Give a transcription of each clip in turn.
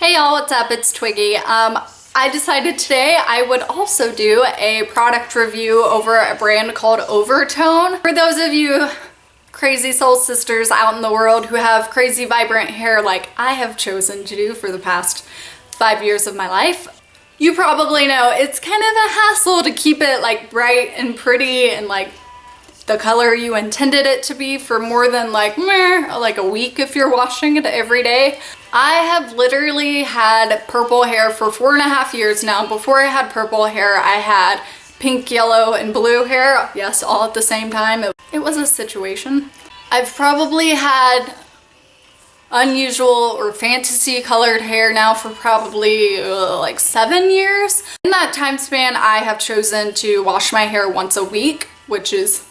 Hey y'all, what's up? It's Twiggy. I decided today I would also do a product review over a brand called Overtone. For those of you crazy soul sisters out in the world who have crazy vibrant hair like I have chosen to do for the past 5 years of my life, you probably know it's kind of a hassle to keep it like bright and pretty and like the color you intended it to be for more than like a week if you're washing it every day. I have literally had purple hair for 4.5 years now. Before I had purple hair, I had pink, yellow, and blue hair. Yes, all at the same time. It was a situation. I've probably had unusual or fantasy colored hair now for probably like 7 years. In that time span, I have chosen to wash my hair once a week, which is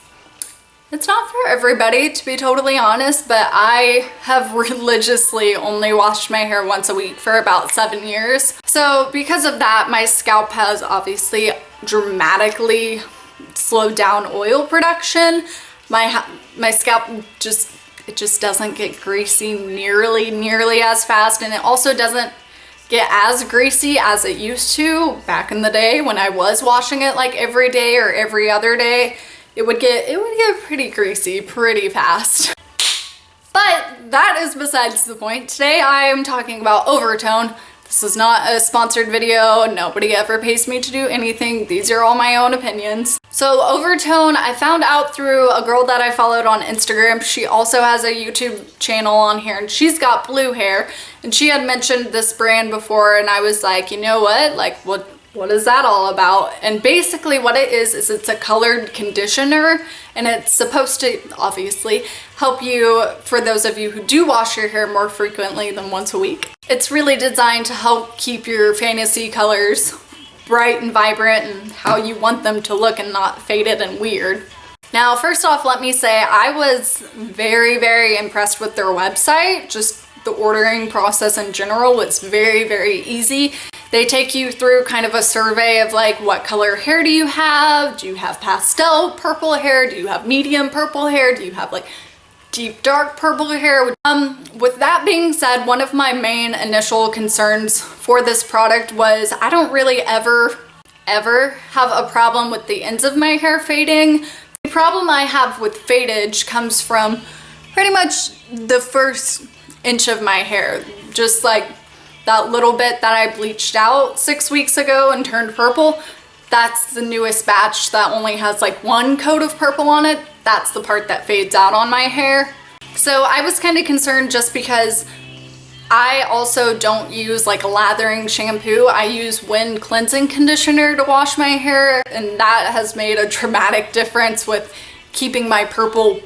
it's not for everybody, to be totally honest, but I have religiously only washed my hair once a week for about 7 years. So because of that, my scalp has obviously dramatically slowed down oil production. My scalp just doesn't get greasy nearly as fast, and it also doesn't get as greasy as it used to back in the day when I was washing it like every day or every other day. It would get pretty greasy pretty fast. But that is besides the point. Today I am talking about Overtone. This is not a sponsored video. Nobody ever pays me to do anything. These are all my own opinions. So Overtone, I found out through a girl that I followed on Instagram. She also has a YouTube channel on here and she's got blue hair. And she had mentioned this brand before and I was like, you know what? Like, what is that all about? And basically what it is it's a colored conditioner and it's supposed to obviously help you, for those of you who do wash your hair more frequently than once a week. It's really designed to help keep your fantasy colors bright and vibrant and how you want them to look and not faded and weird. Now, first off, let me say I was very impressed with their website. Just the ordering process in general was very easy. They take you through kind of a survey of like, what color hair do you have? Do you have pastel purple hair? Do you have medium purple hair? Do you have like deep dark purple hair? With that being said, one of my main initial concerns for this product was I don't really ever have a problem with the ends of my hair fading. The problem I have with fadage comes from pretty much the first inch of my hair. Just like that little bit that I bleached out 6 weeks ago and turned purple, that's the newest batch that only has like one coat of purple on it. That's the part that fades out on my hair. So I was kind of concerned just because I also don't use like a lathering shampoo. I use Wind cleansing conditioner to wash my hair, and that has made a dramatic difference with keeping my purple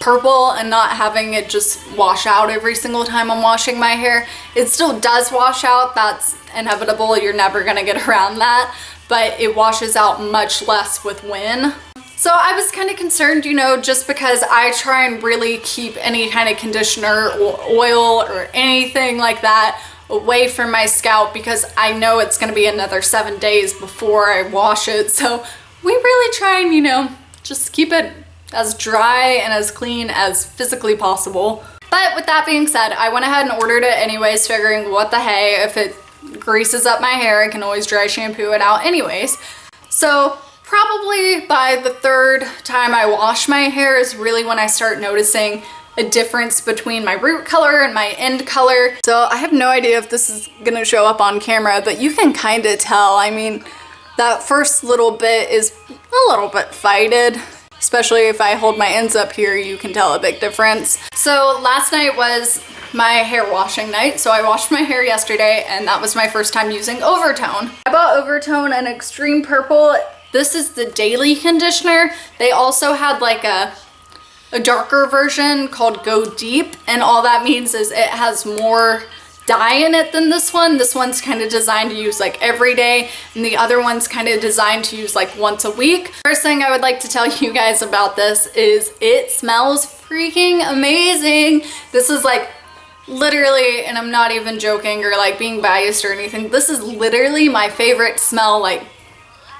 and not having it just wash out every single time I'm washing my hair. It still does wash out, that's inevitable, you're never gonna get around that, but it washes out much less with Win. So I was kind of concerned, you know, just because I try and really keep any kind of conditioner or oil or anything like that away from my scalp because I know it's gonna be another 7 days before I wash it. So we really try and, you know, just keep it as dry and as clean as physically possible. But with that being said, I went ahead and ordered it anyways, figuring what the hey, if it greases up my hair, I can always dry shampoo it out anyways. So probably by the third time I wash my hair is really when I start noticing a difference between my root color and my end color. So I have no idea if this is gonna show up on camera, but you can kind of tell. I mean, that first little bit is a little bit faded. Especially if I hold my ends up here, you can tell a big difference. So last night was my hair washing night. So I washed my hair yesterday and that was my first time using Overtone. I bought Overtone in Extreme Purple. This is the daily conditioner. They also had like a darker version called Go Deep, and all that means is it has more dye in it than this one. This one's kind of designed to use like every day, and the other one's kind of designed to use like once a week. First thing I would like to tell you guys about this is it smells freaking amazing. This is like literally, and I'm not even joking or like being biased or anything, this is literally my favorite smell like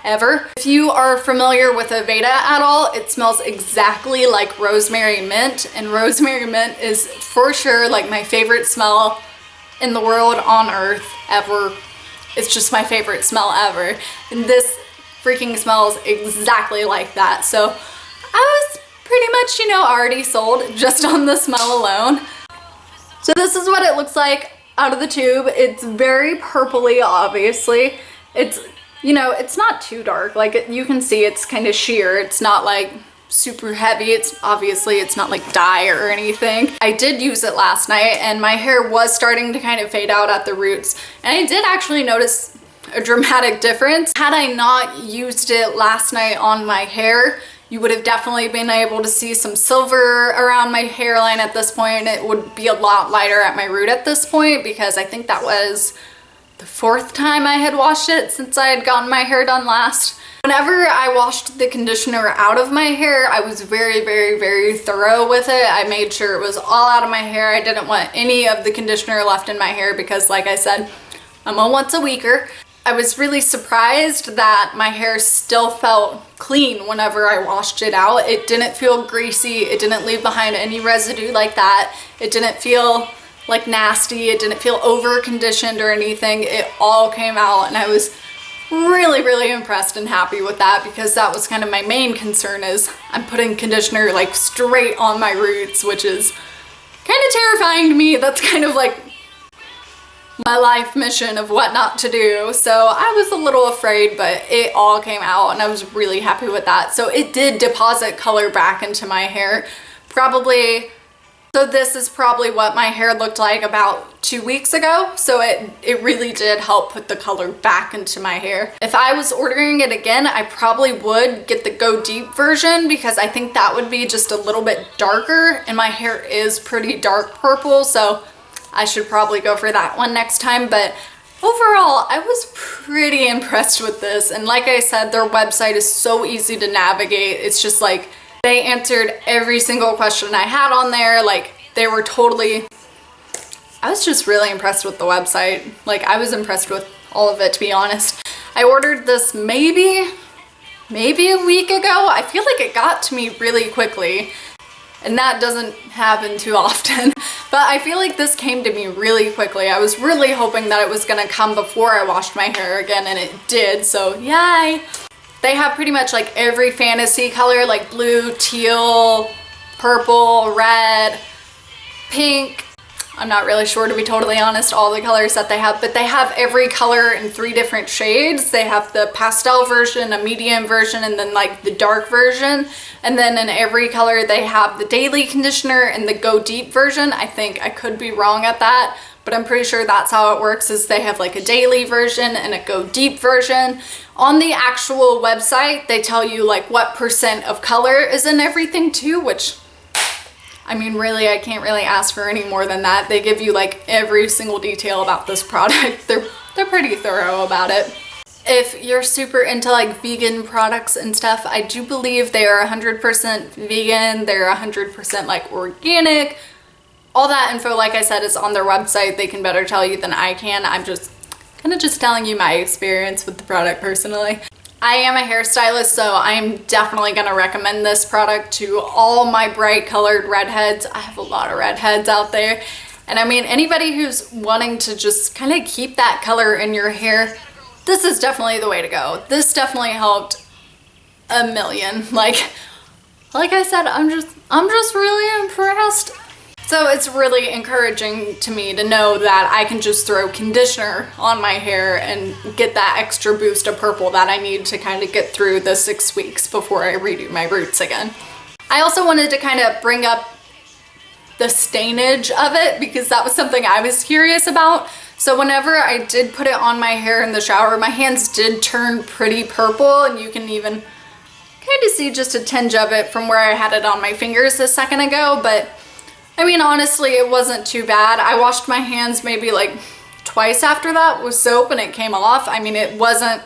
ever. If you are familiar with Aveda at all, it smells exactly like rosemary mint, and rosemary mint is for sure like my favorite smell in the world, on earth, ever. It's just my favorite smell ever. And this freaking smells exactly like that. So I was pretty much, you know, already sold just on the smell alone. So this is what it looks like out of the tube. It's very purpley, obviously. It's, you know, it's not too dark. Like you can see it's kind of sheer. It's not like super heavy. It's obviously, it's not like dye or anything. I did use it last night and my hair was starting to kind of fade out at the roots. And I did actually notice a dramatic difference. Had I not used it last night on my hair, you would have definitely been able to see some silver around my hairline at this point. It would be a lot lighter at my root at this point because I think that was the 4th time I had washed it since I had gotten my hair done last. Whenever I washed the conditioner out of my hair, I was very, very, very thorough with it. I made sure it was all out of my hair. I didn't want any of the conditioner left in my hair because, like I said, I'm a once a weeker. I was really surprised that my hair still felt clean whenever I washed it out. It didn't feel greasy. It didn't leave behind any residue like that. It didn't feel like nasty. It didn't feel over conditioned or anything. It all came out and I was really, really impressed and happy with that because that was kind of my main concern is I'm putting conditioner like straight on my roots, which is kind of terrifying to me. That's kind of like my life mission of what not to do. So I was a little afraid, but it all came out and I was really happy with that. So it did deposit color back into my hair. So this is probably what my hair looked like about 2 weeks ago. So it really did help put the color back into my hair. If I was ordering it again, I probably would get the Go Deep version because I think that would be just a little bit darker and my hair is pretty dark purple. So I should probably go for that one next time. But overall, I was pretty impressed with this. And like I said, their website is so easy to navigate. It's just like, they answered every single question I had on there. Like they were totally, I was just really impressed with the website. Like I was impressed with all of it, to be honest. I ordered this maybe a week ago. I feel like it got to me really quickly and that doesn't happen too often. But I feel like this came to me really quickly. I was really hoping that it was gonna come before I washed my hair again and it did, so yay. They have pretty much like every fantasy color, like blue, teal, purple, red, pink. I'm not really sure, to be totally honest, all the colors that they have, but they have every color in 3 different shades. They have the pastel version, a medium version, and then like the dark version. And then in every color, they have the daily conditioner and the Go Deep version. I think I could be wrong at that, but I'm pretty sure that's how it works, is they have like a daily version and a Go Deep version. On the actual website, they tell you like what % of color is in everything too, which, I mean, really, I can't really ask for any more than that. They give you like every single detail about this product. They're pretty thorough about it. If you're super into like vegan products and stuff, I do believe they are 100% vegan. They're 100% like organic. All that info, like I said, is on their website. They can better tell you than I can. I'm just kind of just telling you my experience with the product personally. I am a hairstylist, so I'm definitely going to recommend this product to all my bright colored redheads. I have a lot of redheads out there. And I mean, anybody who's wanting to just kind of keep that color in your hair, this is definitely the way to go. This definitely helped a million. Like I said, I'm just really impressed. So it's really encouraging to me to know that I can just throw conditioner on my hair and get that extra boost of purple that I need to kind of get through the 6 weeks before I redo my roots again. I also wanted to kind of bring up the stainage of it because that was something I was curious about. So whenever I did put it on my hair in the shower, my hands did turn pretty purple, and you can even kind of see just a tinge of it from where I had it on my fingers a second ago. But I mean, honestly, it wasn't too bad. I washed my hands maybe like twice after that with soap and it came off. I mean, it wasn't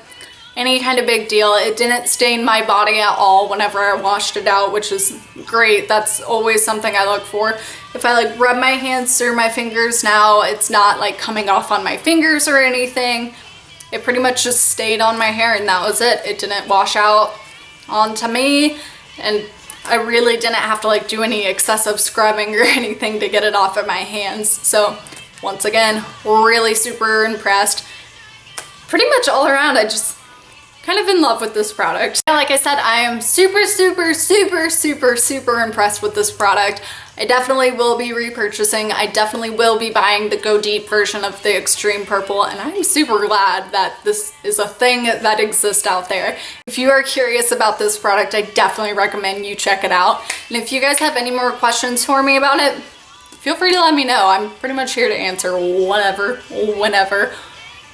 any kind of big deal. It didn't stain my body at all whenever I washed it out, which is great. That's always something I look for. If I like rub my hands through my fingers now, it's not like coming off on my fingers or anything. It pretty much just stayed on my hair and that was it. It didn't wash out onto me, and I really didn't have to like do any excessive scrubbing or anything to get it off of my hands. So once again, really super impressed. Pretty much all around, I just kind of in love with this product. Like I said, I am super impressed with this product. I definitely will be repurchasing. I definitely will be buying the Go Deep version of the Extreme Purple, and I'm super glad that this is a thing that exists out there. If you are curious about this product, I definitely recommend you check it out. And if you guys have any more questions for me about it, feel free to let me know. I'm pretty much here to answer whatever, whenever,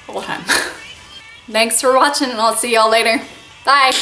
all the time. Thanks for watching, and I'll see y'all later. Bye.